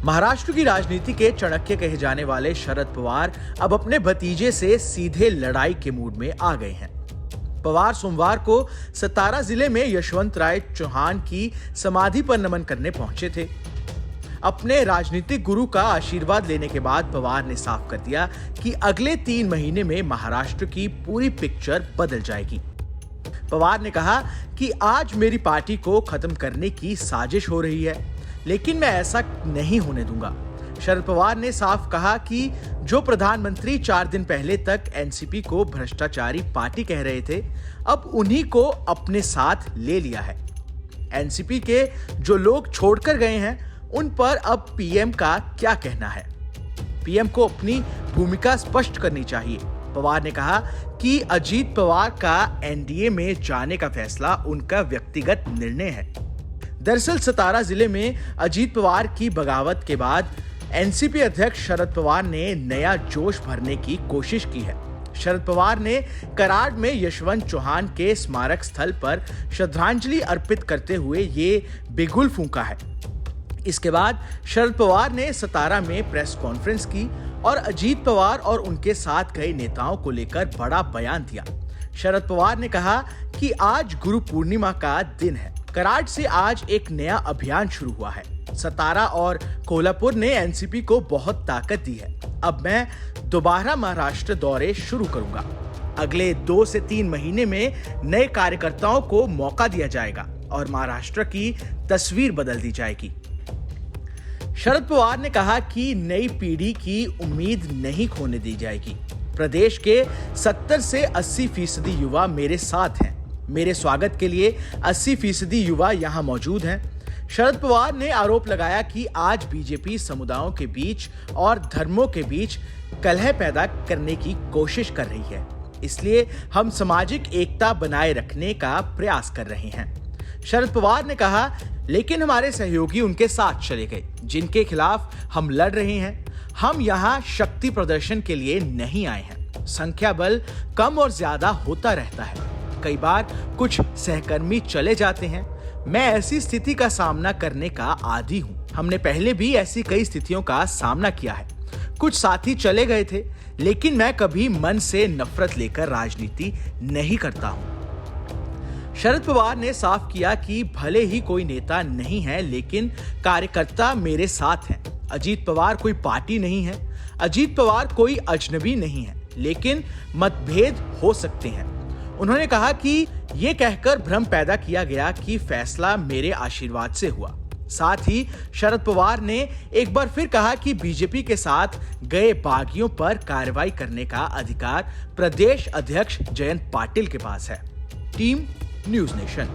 महाराष्ट्र की राजनीति के चाणक्य कहे जाने वाले शरद पवार अब अपने भतीजे से सीधे लड़ाई के मूड में आ गए हैं। पवार सोमवार को सतारा जिले में यशवंत राय चौहान की समाधि पर नमन करने पहुंचे थे। अपने राजनीतिक गुरु का आशीर्वाद लेने के बाद पवार ने साफ कर दिया कि अगले 3 महीने में महाराष्ट्र की पूरी पिक्चर बदल जाएगी। पवार ने कहा कि आज मेरी पार्टी को खत्म करने की साजिश हो रही है, लेकिन मैं ऐसा नहीं होने दूंगा। शरद पवार ने साफ कहा कि जो प्रधानमंत्री 4 दिन पहले तक एनसीपी को भ्रष्टाचारी पार्टी कह रहे थे, अब उन्हीं को अपने साथ ले लिया है। एनसीपी के जो लोग छोड़कर गए हैं, उन पर अब पीएम का क्या कहना है? पीएम को अपनी भूमिका स्पष्ट करनी चाहिए। पवार ने कहा कि अजीत पवार का एनडीए में जाने का फैसला उनका व्यक्तिगत निर्णय है। दरअसल सतारा जिले में अजीत पवार की बगावत के बाद एनसीपी अध्यक्ष शरद पवार ने नया जोश भरने की कोशिश की है। शरद पवार ने कराड़ में यशवंत चौहान के स्मारक स्थल पर श्रद्धांजलि अर्पित करते हुए ये बिगुल फूंका है। इसके बाद शरद पवार ने सतारा में प्रेस कॉन्फ्रेंस की और अजीत पवार और उनके साथ गए नेताओं को लेकर बड़ा बयान दिया। शरद पवार ने कहा कि आज गुरु पूर्णिमा का दिन है। कराड़ से आज एक नया अभियान शुरू हुआ है। सतारा और कोल्हापुर ने एनसीपी को बहुत ताकत दी है। अब मैं दोबारा महाराष्ट्र दौरे शुरू करूंगा। अगले 2 से 3 महीने में नए कार्यकर्ताओं को मौका दिया जाएगा और महाराष्ट्र की तस्वीर बदल दी जाएगी। शरद पवार ने कहा कि नई पीढ़ी की उम्मीद नहीं खोने दी जाएगी। प्रदेश के 70 से 80% युवा मेरे साथ हैं। मेरे स्वागत के लिए 80% युवा यहां मौजूद हैं। शरद पवार ने आरोप लगाया कि आज बीजेपी समुदायों के बीच और धर्मों के बीच कलह पैदा करने की कोशिश कर रही है, इसलिए हम सामाजिक एकता बनाए रखने का प्रयास कर रहे हैं। शरद पवार ने कहा, लेकिन हमारे सहयोगी उनके साथ चले गए जिनके खिलाफ हम लड़ रहे हैं। हम यहाँ शक्ति प्रदर्शन के लिए नहीं आए हैं। संख्या बल कम और ज्यादा होता रहता है। कई बार कुछ सहकर्मी चले जाते हैं। मैं ऐसी स्थिति का सामना करने का आदी हूँ। हमने पहले भी ऐसी कई स्थितियों का सामना किया है। कुछ साथी चले गए थे, लेकिन मैं कभी मन से नफरत लेकर राजनीति नहीं करता हूँ। शरद पवार ने साफ किया कि भले ही कोई नेता नहीं है, लेकिन कार्यकर्ता मेरे साथ हैं। अजीत पवार कोई पार्टी नहीं है। अजीत पवार कोई अजनबी नहीं है, लेकिन मतभेद हो सकते हैं। उन्होंने कहा कि ये कहकर भ्रम पैदा किया गया कि फैसला मेरे आशीर्वाद से हुआ। साथ ही शरद पवार ने एक बार फिर कहा कि बीजेपी के साथ गए बागियों पर कार्रवाई करने का अधिकार प्रदेश अध्यक्ष जयंत पाटिल के पास है। Team news nation.